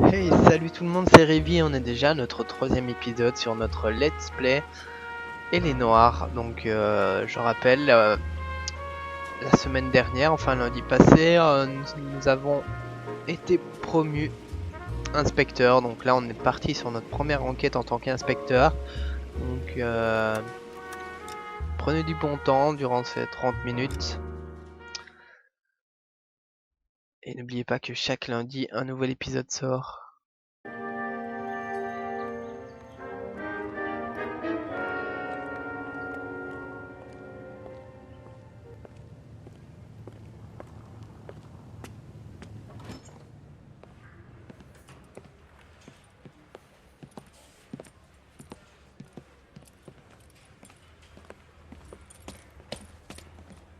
Hey, salut tout le monde, c'est Révi, on est déjà à notre troisième épisode sur notre let's play et les Noirs. Donc je rappelle, la semaine dernière, enfin lundi passé, nous avons été promus inspecteurs. Donc là on est parti sur notre première enquête en tant qu'inspecteur. Donc prenez du bon temps durant ces 30 minutes. Et n'oubliez pas que chaque lundi, un nouvel épisode sort.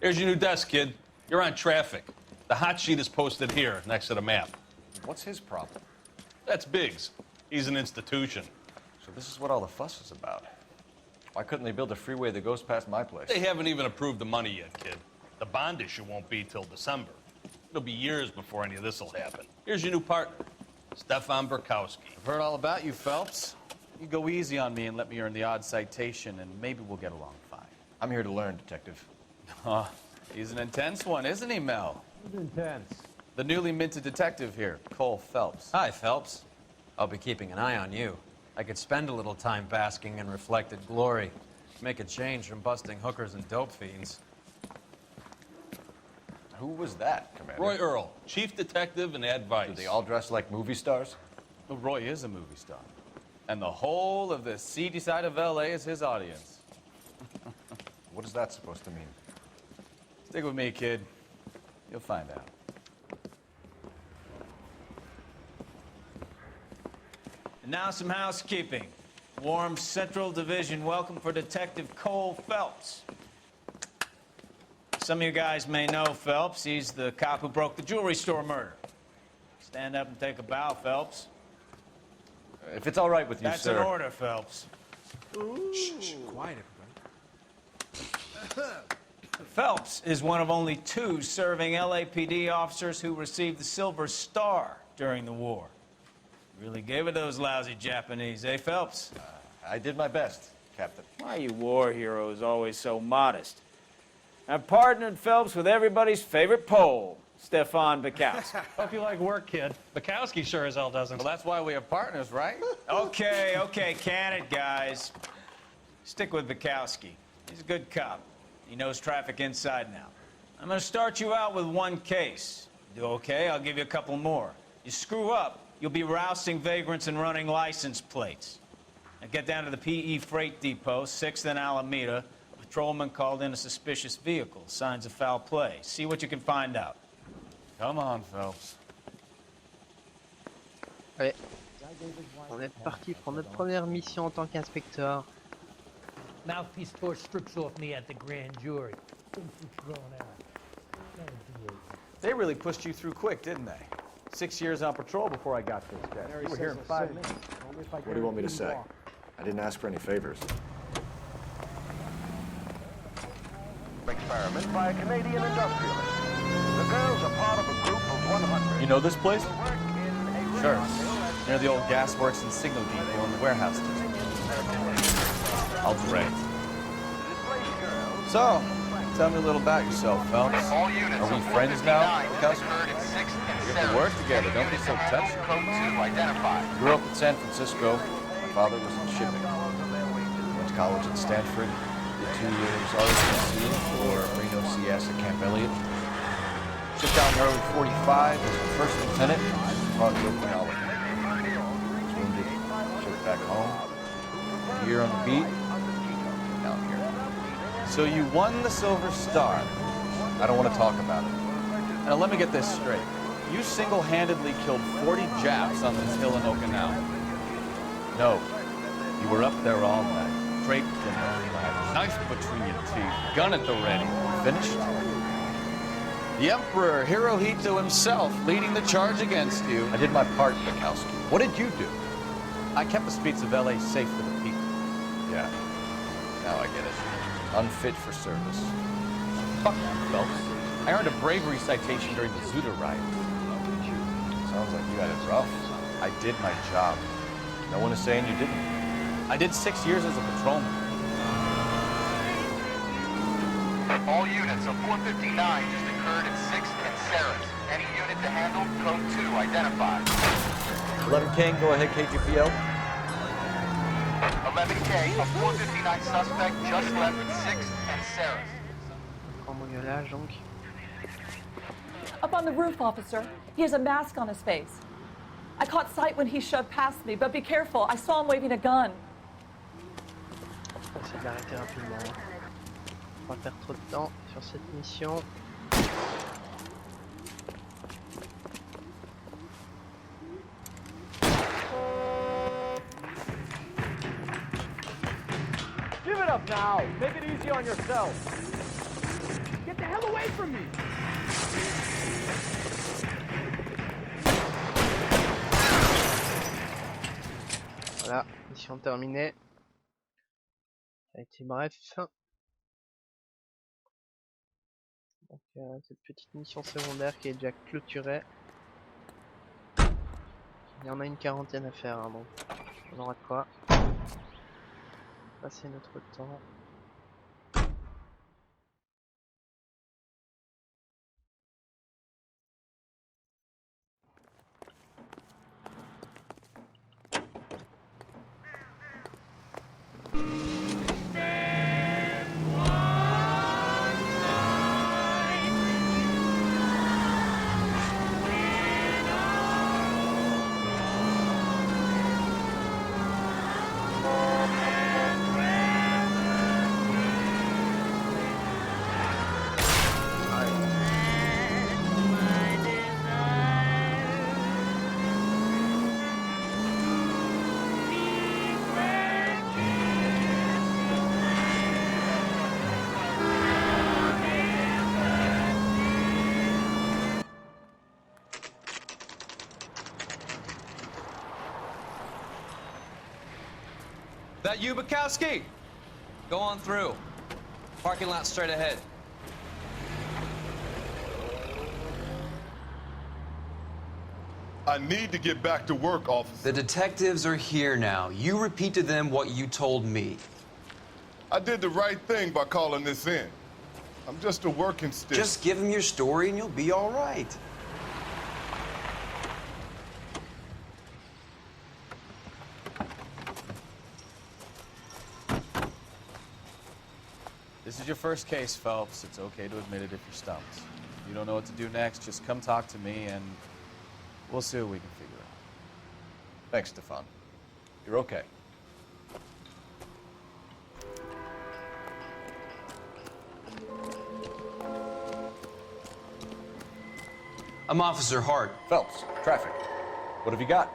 Here's your new desk, kid. You're on traffic. The hot sheet is posted here, next to the map. What's his problem? That's Biggs. He's an institution. So this is what all the fuss is about. Why couldn't they build a freeway that goes past my place? They haven't even approved the money yet, kid. The bond issue won't be till December. It'll be years before any of this will happen. Here's your new partner, Stefan Burkowski. I've heard all about you, Phelps. You go easy on me and let me earn the odd citation, and maybe we'll get along fine. I'm here to learn, Detective. Oh, he's an intense one, isn't he, Mel? Who's intense? The newly minted detective here, Cole Phelps. Hi, Phelps. I'll be keeping an eye on you. I could spend a little time basking in reflected glory. Make a change from busting hookers and dope fiends. Who was that, Commander? Roy Earl, chief detective and advice. Do they all dress like movie stars? Well, Roy is a movie star. And the whole of the seedy side of L.A. is his audience. What is that supposed to mean? Stick with me, kid. You'll find out. And now some housekeeping. Warm Central Division welcome for Detective Cole Phelps. Some of you guys may know Phelps. He's the cop who broke the jewelry store murder. Stand up and take a bow, Phelps. If it's all right with you, That's sir. an order, Phelps. Shh, quiet, everybody. Phelps is one of only two serving LAPD officers who received the Silver Star during the war. Really gave it those lousy Japanese, eh, Phelps? I did my best, Captain. Why are you war heroes always so modest? I've partnered Phelps with everybody's favorite Pole, Stefan Burkowski. Hope you like work, kid. Bukowski sure as hell doesn't. Well, that's why we have partners, right? Okay, can it, guys. Stick with Bukowski. He's a good cop. He knows traffic inside now. I'm gonna start you out with one case. Do okay, I'll give you a couple more. You screw up, you'll be rousting vagrants and running license plates. Now get down to the PE Freight Depot, 6th and Alameda. A patrolman called in a suspicious vehicle. Signs of foul play. See what you can find out. Come on, Phelps. Ouais. On est parti pour notre première mission en tant qu'inspecteur. Mouthpiece tore strips off me at the grand jury. Thinks it's thrown out. They really pushed you through quick, didn't they? 6 years on patrol before I got this desk. You were here in 5 minutes. What do you want me to say? I didn't ask for any favors. Experiment by a Canadian industrialist. The girls are part of a group of 100. You know this place? who work in a Sure. warehouse. Near the old gas works and signal depot in the warehouse district. I'll direct. Displaced girls. So, tell me a little about yourself, Phelps. All units Are we of friends now? 459 Because occurred in 6th and we have to 7th. work together. Don't be so touchy. Code 2 identified. Grew up in San Francisco. My father was in shipping. Went to college at Stanford. Did 2 years ROTC for Reno CS at Camp Elliott. Shipped out in early 45 as a first lieutenant. Taught to Okinawa. Was wounded. Shipped back home. A year on the beat. Down here. So you won the Silver Star. I don't want to talk about it. Now let me get this straight. You single-handedly killed 40 Japs on this hill in Okinawa. No. You were up there all night, draped in early light, knife between your teeth, gun at the ready. Finished? The Emperor Hirohito himself leading the charge against you. I did my part, Bukowski. What did you do? I kept the streets of LA safe for the people. Yeah. Now I get it. Unfit for service. Fuck you, Phelps. I earned a bravery citation during the Zuda riot. Sounds like you had it rough. I did my job. No one is saying you didn't. I did 6 years as a patrolman. All units of 459 just occurred at 6th and Sarah's. Any unit to handle, code 2 identified. 11 King, go ahead, KGPL. 11K, a 459 suspect just left 6th and Sarah's. Cambriolage donc. Up on the roof, officer. He has a mask on his face. I caught sight when he shoved past me, but be careful. I saw him waving a gun. On va essayer de l'arrêter rapidement. On va pas perdre trop de temps sur cette mission. Give it up now. Make it easy on yourself. Get the hell away from me! Voilà, mission terminée. Ça a été bref. Donc, cette petite mission secondaire qui est déjà clôturée. Il y en a une quarantaine à faire, hein, donc on aura de quoi passer notre temps. That you, Bukowski? Go on through. Parking lot straight ahead. I need to get back to work, officer. The detectives are here now. You repeat to them what you told me. I did the right thing by calling this in. I'm just a working stick. Just give them your story and you'll be all right. This is your first case, Phelps. It's okay to admit it if you're stumped. If you don't know what to do next, just come talk to me and we'll see what we can figure out. Thanks, Stefan. You're okay. I'm Officer Hart. Phelps, traffic. What have you got?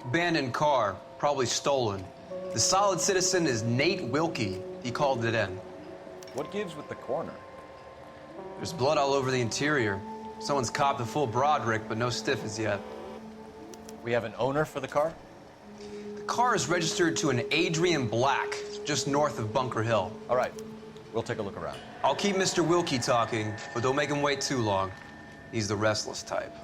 Abandoned car, probably stolen. The solid citizen is Nate Wilkie. He called it in. What gives with the corner? There's blood all over the interior. Someone's copped a full Broderick, but no stiff as yet. We have an owner for the car? The car is registered to an Adrian Black, just north of Bunker Hill. All right, we'll take a look around. I'll keep Mr. Wilkie talking, but don't make him wait too long. He's the restless type.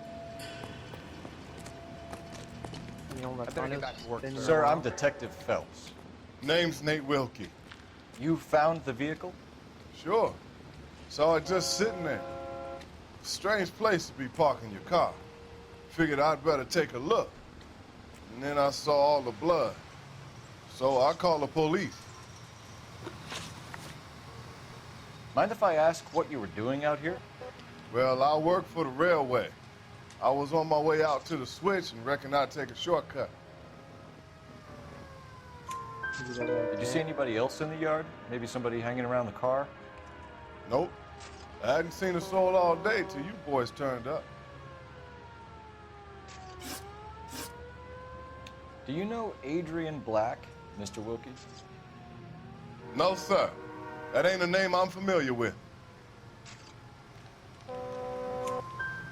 Et on va parler au système Sir, noir. I'm Detective Phelps. Name's Nate Wilkie. You found the vehicle? Sure. Saw it just sitting there. Strange place to be parking your car. Figured I'd better take a look. And then I saw all the blood. So I called the police. Mind if I ask what you were doing out here? Well, I work for the railway. I was on my way out to the switch and reckoned I'd take a shortcut. Did you see anybody else in the yard? Maybe somebody hanging around the car? Nope. I hadn't seen a soul all day till you boys turned up. Do you know Adrian Black, Mr. Wilkie? No, sir. That ain't a name I'm familiar with.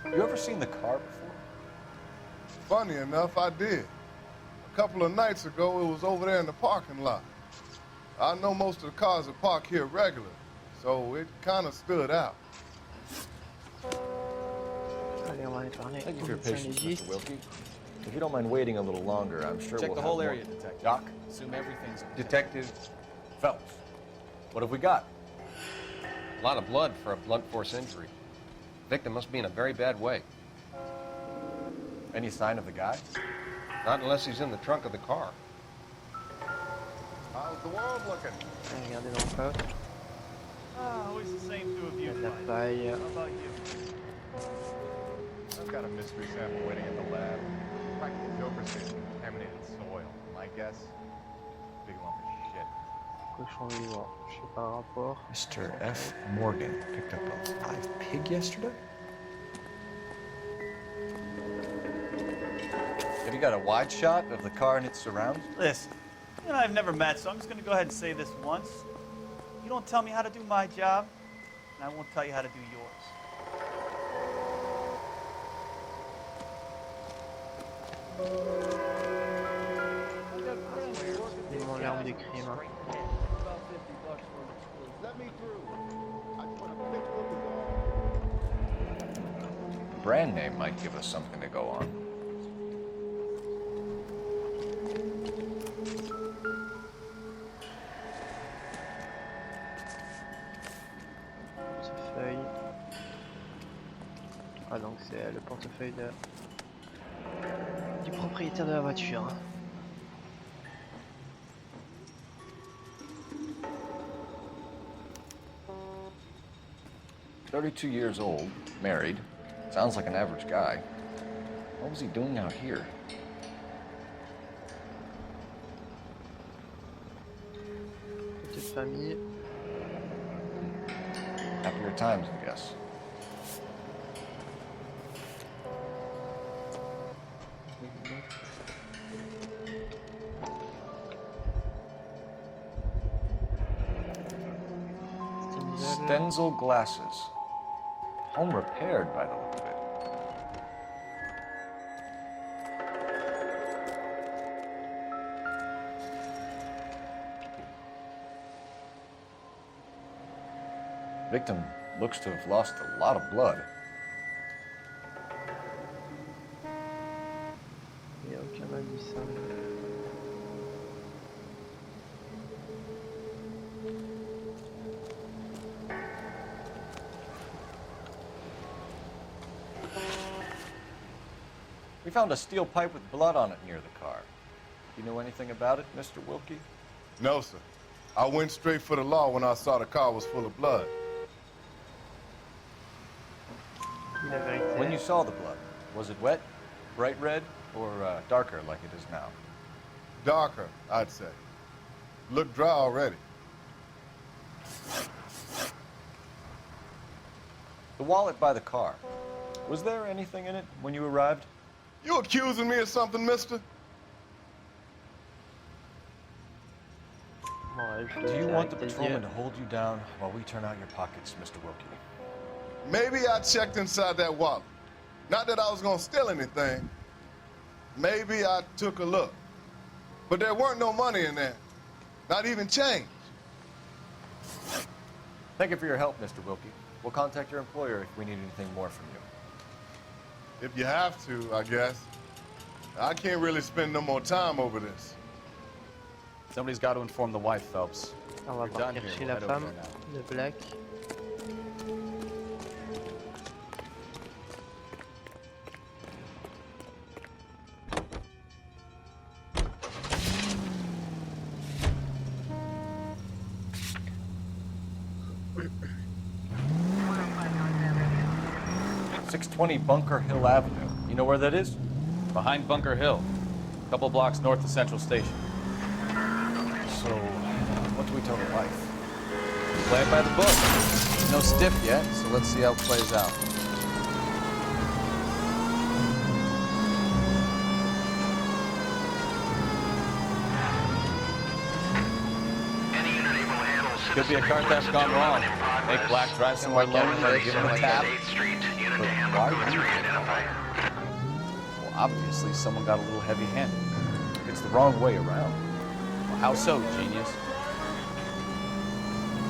You ever seen the car before? Funny enough, I did. A couple of nights ago, it was over there in the parking lot. I know most of the cars that park here regular, so it kind of stood out. Allez, on va aller parler Thank you au for your médecin patience, légiste. Mr. Wilkie. If you don't mind waiting a little longer, I'm sure Check we'll the have whole more- area, Detective. Doc? Assume everything's okay. Detective Phelps. What have we got? A lot of blood for a blunt force injury. Victim must be in a very bad way. Any sign of the guy? Not unless he's in the trunk of the car. How's the world looking? Regardez dans le coffre. Always the same two of Il y you. a de la guys. paille. How about you? I've got a mystery sample waiting in the lab. Practical doper station, contaminated soil. My guess, big lump of shit. Cochon vivant. Je sais pas un rapport. Mr. F. Morgan picked up a live pig yesterday? Have you got a wide shot of the car and its surrounds? Listen, you and I have never met, so I'm just going to go ahead and say this once. You don't tell me how to do my job, and I won't tell you how to do yours. C'est mon l'arme du crime. Hein. Let me through. I just want a quick look at all. Brand name might give us something to go on. Portefeuille. Ah donc c'est le portefeuille du propriétaire de la voiture. 32 years old, married. Sounds like an average guy. What was he doing out here? Petite famille. Happier times, I guess. Stenzel glasses. Home repaired by the look of it. Victim looks to have lost a lot of blood. Il n'y a aucun indice. We found a steel pipe with blood on it near the car. Do you know anything about it, Mr. Wilkie? No, sir. I went straight for the law when I saw the car was full of blood. La vérité. When you saw the blood, was it wet, bright red, or darker like it is now? Darker, I'd say. Looked dry already. The wallet by the car. Was there anything in it when you arrived? You accusing me of something, mister? Bon, je Do le you dis want the avec des patrolman yeux. to hold you down while we turn out your pockets, Mr. Wilkie? Maybe I checked inside that wallet. Not that I was gonna steal anything. Maybe I took a look. But there weren't no money in there. Not even change. Thank you for your help, Mr. Wilkie. We'll contact your employer if we need anything more from you. If you have to, I guess. I can't really spend no more time over this. Somebody's got to inform the wife, Phelps. On va You're done partir here. chez We'll la head over femme, there now. le black. – 620 Bunker Hill Avenue. You know where that is? Behind Bunker Hill, a couple blocks north of Central Station. So, what do we tell the wife? Play it by the book. No stiff yet, so let's see how it plays out. Could be a car theft gone wrong. Make Black drive somewhere lonely and give him a tap. But why would you think that? Well, obviously someone got a little heavy-handed. It's the wrong way around. Well, how so, genius?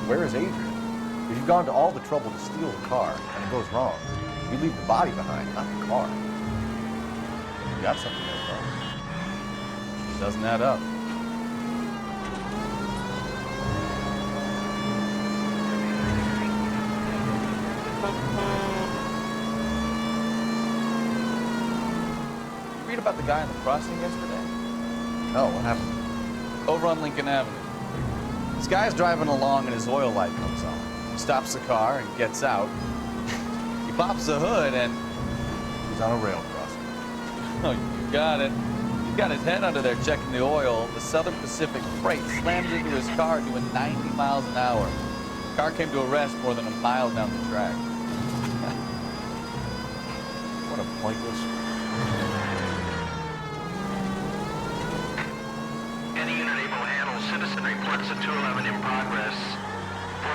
Where is Adrian? If you've gone to all the trouble to steal the car and it goes wrong, you leave the body behind, not the car. got something there, fellas. Doesn't add up. You read about the guy in the crossing yesterday? Oh, what happened? Over on Lincoln Avenue. This guy's driving along and his oil light comes on. He stops the car and gets out. He pops the hood and He's on a rail crossing. oh, you got it. He's got his head under there checking the oil. The Southern Pacific freight slams into his car doing 90 miles an hour. The car came to a rest more than a mile down the track. What a pointless... Any unit able to handle citizen reports at 211 in progress.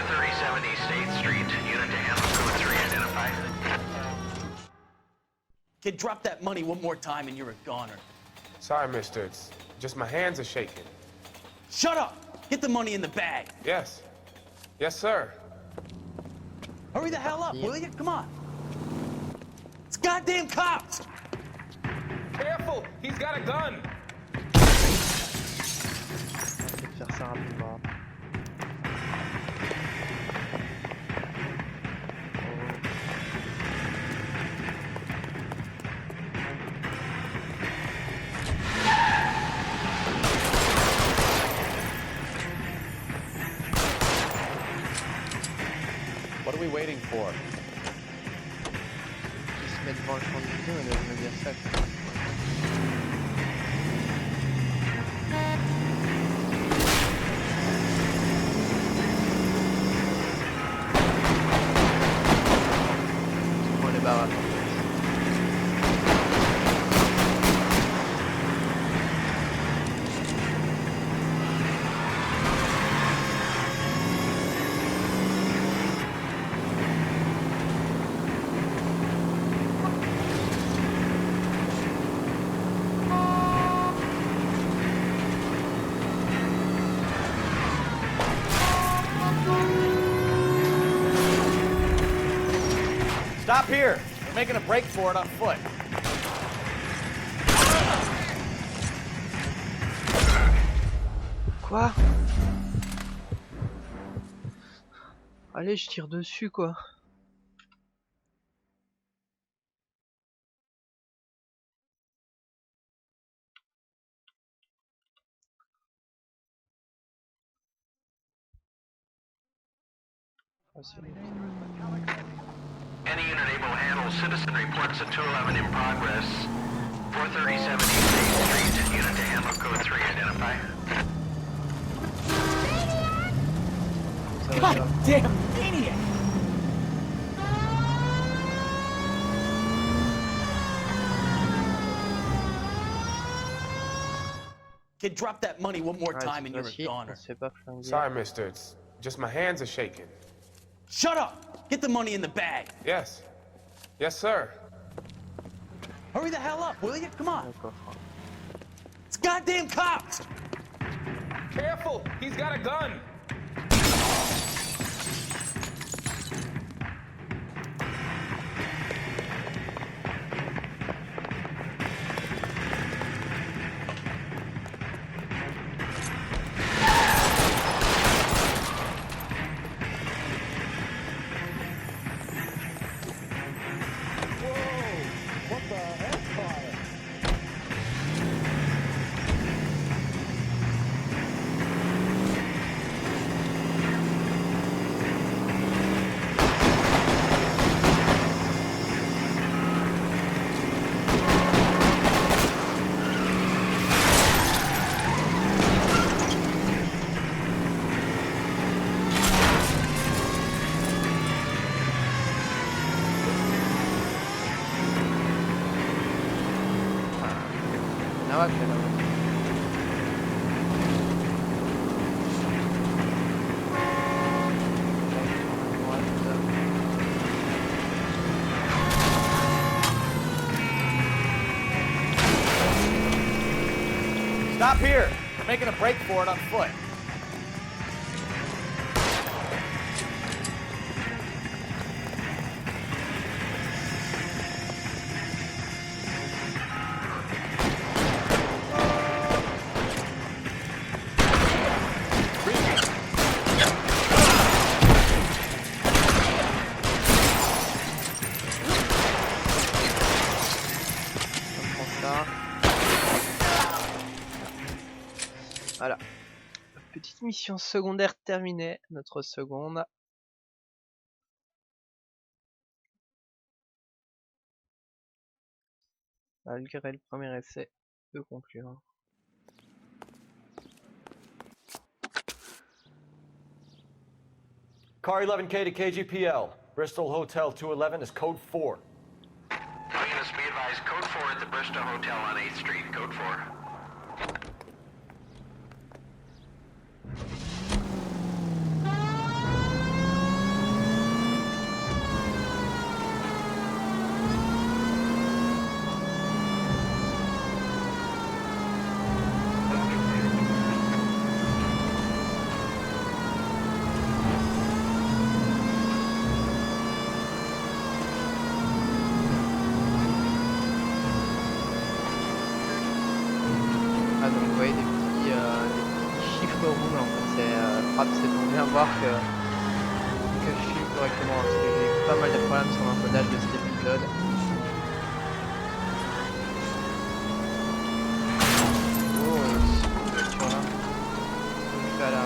437 East 8th Street. Unit to handle code 3 identified. Kid, drop that money one more time and you're a goner. Sorry, mister. It's just my hands are shaking. Shut up! Get the money in the bag. Yes. Yes, sir. Hurry the hell up, will you? Come on. It's goddamn cops! Careful! He's got a gun! On va faire ça rapidement. What are we waiting for? Ils se mettent devant le champ de vision et doivent me dire ça. Quoi. On les barre. Stop here. We're making a break for it on foot. Quoi? Allez, je tire dessus quoi. Any unit able to handle citizen reports at 211 in progress. 437 East 8th Street. Unit to handle code 3 identified. God damn maniac! Kid, drop that money one more time and you're a goner. Sorry, mister. It's just my hands are shaking. Shut up! Get the money in the bag. Yes. Yes, sir. Hurry the hell up, will you? Come on. It's goddamn cops! Careful! He's got a gun! Stop here. We're making a break for it on foot. ça. Voilà. Petite mission secondaire terminée. Notre seconde. Malgré le premier essai de conclure. Car 11K to KGPL. Bristol Hotel 211 is code 4. All units be advised, code 4 at the Bristol Hotel on 8th Street, code 4. Voir que je filme correctement parce que j'ai eu pas mal de problèmes sur l'encodage de cet épisode. Oh, cette voiture là. Jusqu'à là.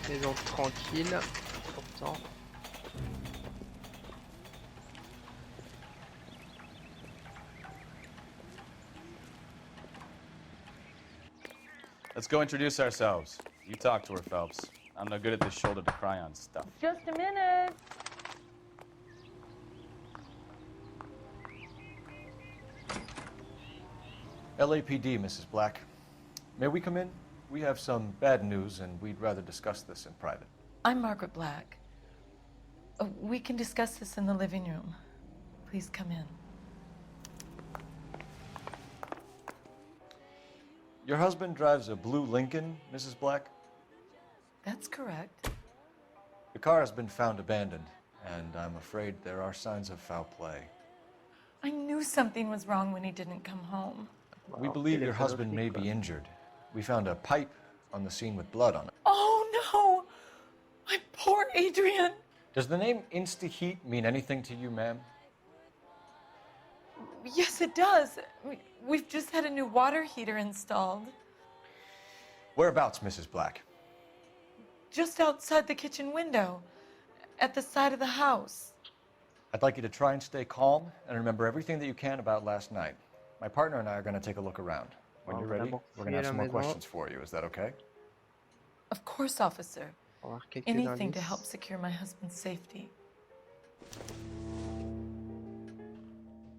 Maison tranquille, pourtant. Let's go introduce ourselves. You talk to her, Phelps. I'm no good at this shoulder to cry on stuff. Just a minute. LAPD, Mrs. Black. May we come in? We have some bad news, and we'd rather discuss this in private. I'm Margaret Black. We can discuss this in the living room. Please come in. Your husband drives a blue Lincoln, Mrs. Black? That's correct. The car has been found abandoned, and I'm afraid there are signs of foul play. I knew something was wrong when he didn't come home. We believe your husband may be injured. We found a pipe on the scene with blood on it. Oh, no! My poor Adrian! Does the name Insta-Heat mean anything to you, ma'am? Yes, it does. We've just had a new water heater installed. Whereabouts, Mrs. Black? Just outside the kitchen window, at the side of the house. I'd like you to try and stay calm and remember everything that you can about last night. My partner and I are going to take a look around. When you're ready, we're going to have some more questions for you. Is that okay? Of course, officer. Anything to help secure my husband's safety.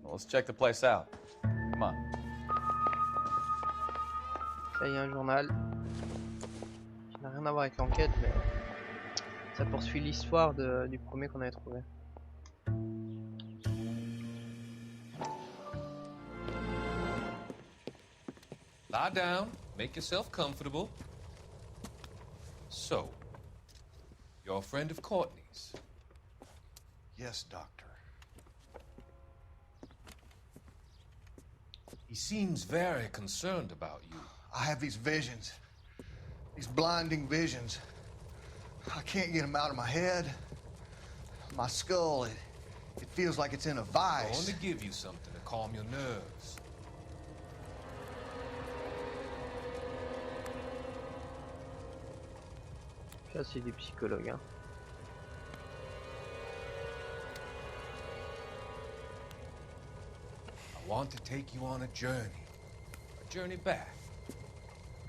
Well, let's check the place out. Come on. Ça y est, un journal. Qui n'a rien à voir avec l'enquête, mais ça poursuit l'histoire du premier qu'on avait trouvé. Lie down, make yourself comfortable. So, you're a friend of Courtney's? Yes, Doctor. He seems very concerned about you. I have these visions. These blinding visions. I can't get them out of my head. My skull, it feels like it's in a vice. I want to give you something to calm your nerves. Ça, c'est des psychologues, hein. I want to take you on a journey back.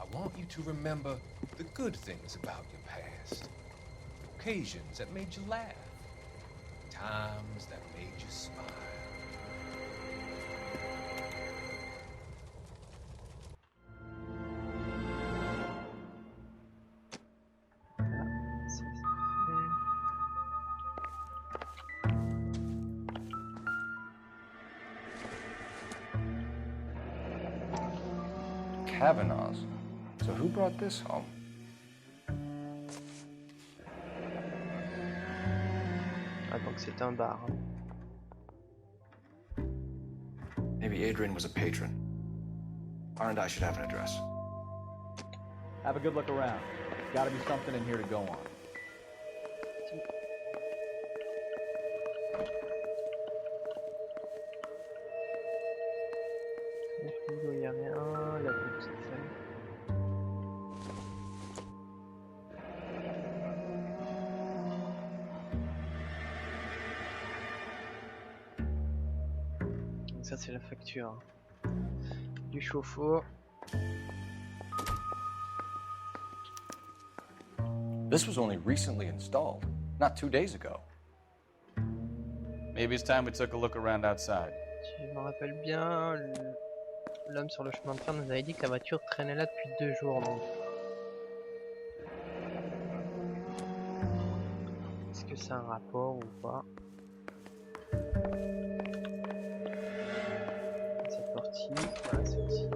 I want you to remember the good things about your past, occasions that made you laugh, times that made you smile. Kavanaugh's. So who brought this home? Ah, donc c'est un bar. Hein. Maybe Maybe Adrian was a patron. R&I should have an address. Have a good look around. Gotta be something in here to go on. Il n'y a rien, la petite salle. Donc ça c'est la facture du chauffe-eau. This was only recently installed, not 2 days ago. Maybe it's time we took a look around outside. Si je me rappelle bien, l'homme sur le chemin de fer nous avait dit que la voiture traînait là depuis 2 jours. Donc. Est-ce que c'est un rapport ou pas? Cette partie, voilà celle-ci.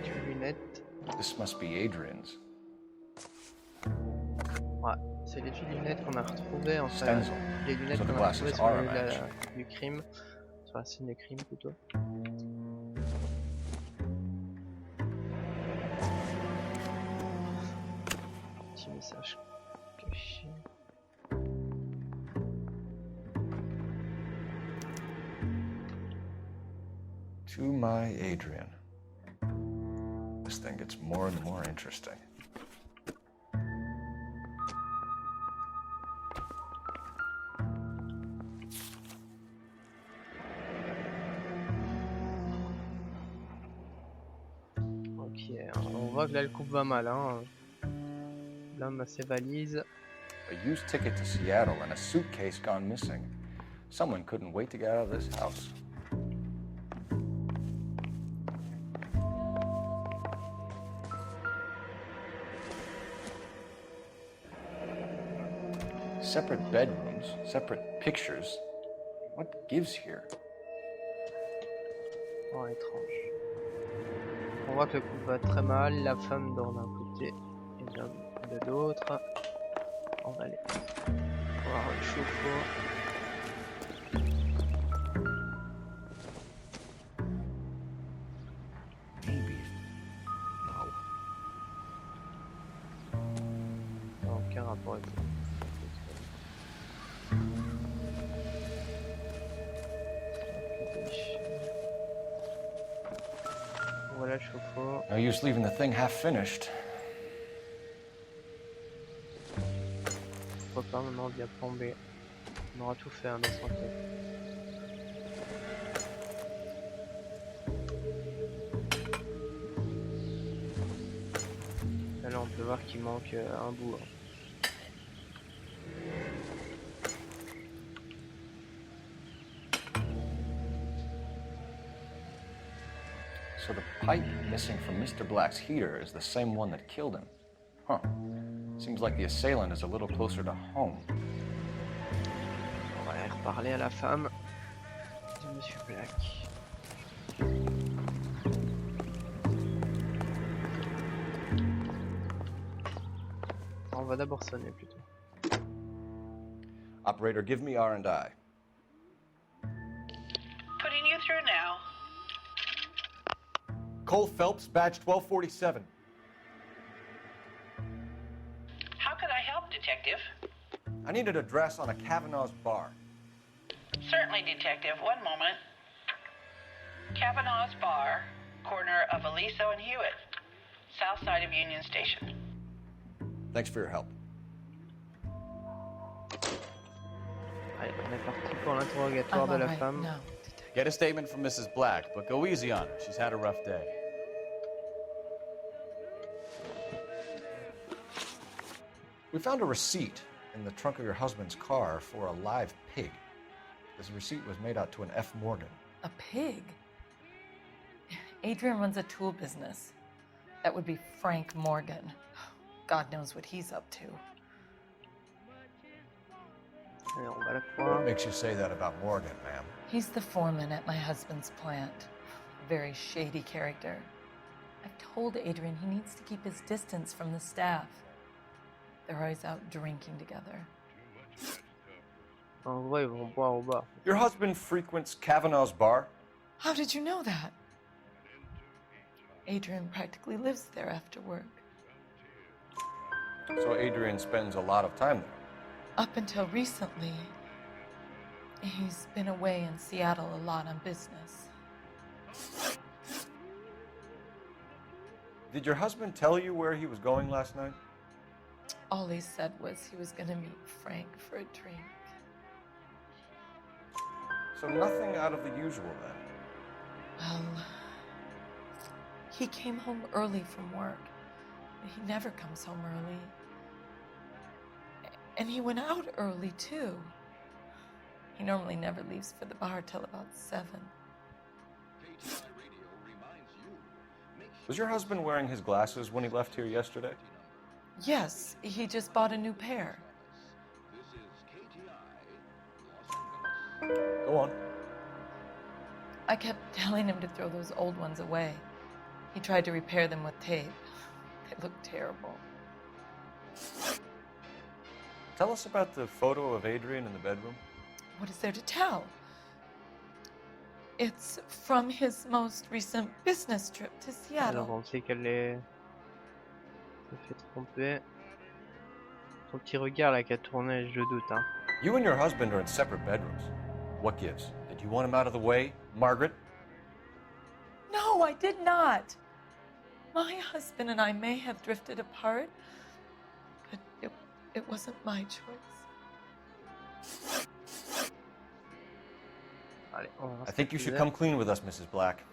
Une lunette. This must be Adrian's. Ouais, c'est les lunettes qu'on a retrouvées en fait. Stenzel. Les lunettes So the qu'on a glasses retrouvées sur are le a lieu match. du crime. Sur la scène du crime plutôt. Petit message caché. To my Adrian. This thing gets more and more interesting. Ok, on voit que là le couple va mal. Hein. L'homme a ses valises. A used ticket to Seattle and a suitcase gone missing. Someone couldn't wait to get out of this house. Separate bedrooms, separate pictures. What gives here? Oh, étrange. On voit que le couple va très mal. La femme dort d'un côté et l'homme de l'autre. On va aller voir le chauffe-eau. Maybe. No. Aucun rapport avec ça. Voilà le chauffe-eau. No use leaving the thing half finished. Pourquoi pas, maintenant on vient plomber. On aura tout fait, hein, l'essentiel. Là on peut voir qu'il manque un bout. Hein. So the pipe missing from Mr. Black's heater is the same one that killed him. Huh. Seems like the assailant is a little closer to home. On va aller reparler à la femme de Monsieur Black. On va d'abord sonner plutôt. Operator, give me R&I. Putting you through now. Cole Phelps, badge 1247. How could I help, Detective? I need an address on a Kavanaugh's bar. Certainly, Detective. One moment. Kavanaugh's Bar, corner of Aliso and Hewitt, south side of Union Station. Thanks for your help. Allez, on est parti pour l'interrogatoire de la femme. Get a statement from Mrs. Black, but go easy on her. She's had a rough day. We found a receipt in the trunk of your husband's car for a live pig. This receipt was made out to an F. Morgan. A pig? Adrian runs a tool business. That would be Frank Morgan. God knows what he's up to. Allez, on va la voir. What makes you say that about Morgan, ma'am? He's the foreman at my husband's plant. A very shady character. I've told Adrian he needs to keep his distance from the staff. They're always out drinking together. En gros, ils vont boire au bar. Your husband frequents Kavanaugh's bar? How did you know that? Adrian practically lives there after work. So Adrian spends a lot of time there. Up until recently, he's been away in Seattle a lot on business. Did your husband tell you where he was going last night? All he said was he was going to meet Frank for a drink. So nothing out of the usual then? Well, he came home early from work. He never comes home early. And he went out early, too. He normally never leaves for the bar till about 7. Was your husband wearing his glasses when he left here yesterday? Yes, he just bought a new pair. Go on. I kept telling him to throw those old ones away. He tried to repair them with tape. They look terrible. Tell us about the photo of Adrian in the bedroom. What is there to tell? It's from his most recent business trip to Seattle. Alors on sait qu'elle est... s'est fait tromper. Son petit regard là qui a tourné, je doute. Hein. You and your husband are in separate bedrooms. What gives? Did you want him out of the way, Margaret? No, I did not. My husband and I may have drifted apart, but it wasn't my choice. Allez, I think you should come clean with us, Mrs. Black.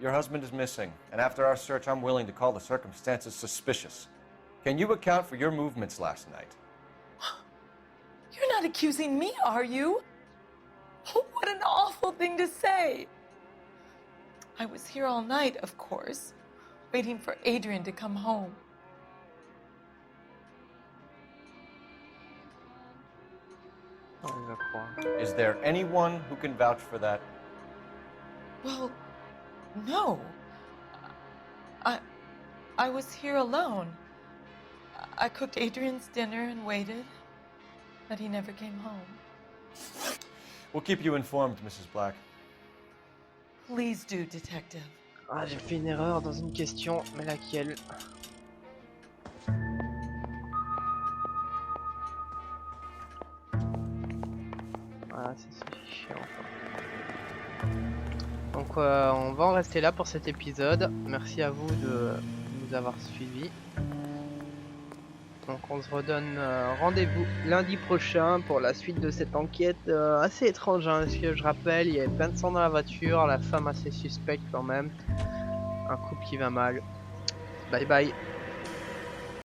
Your husband is missing, and after our search, I'm willing to call the circumstances suspicious. Can you account for your movements last night? You're not accusing me, are you? Oh, what an awful thing to say. I was here all night, of course, waiting for Adrian to come home. Is there anyone who can vouch for that? Well, no. I was here alone. I cooked Adrian's dinner and waited, but he never came home. We'll keep you informed, Mrs. Black. Please do, detective. Ah, j'ai fait une erreur dans une question, mais laquelle? Ah, c'est chiant. Donc on va en rester là pour cet épisode. Merci à vous de nous avoir suivis. Donc on se redonne rendez-vous lundi prochain pour la suite de cette enquête assez étrange, hein, parce que je rappelle, il y avait plein de sang dans la voiture, la femme assez suspecte quand même, un couple qui va mal. Bye bye.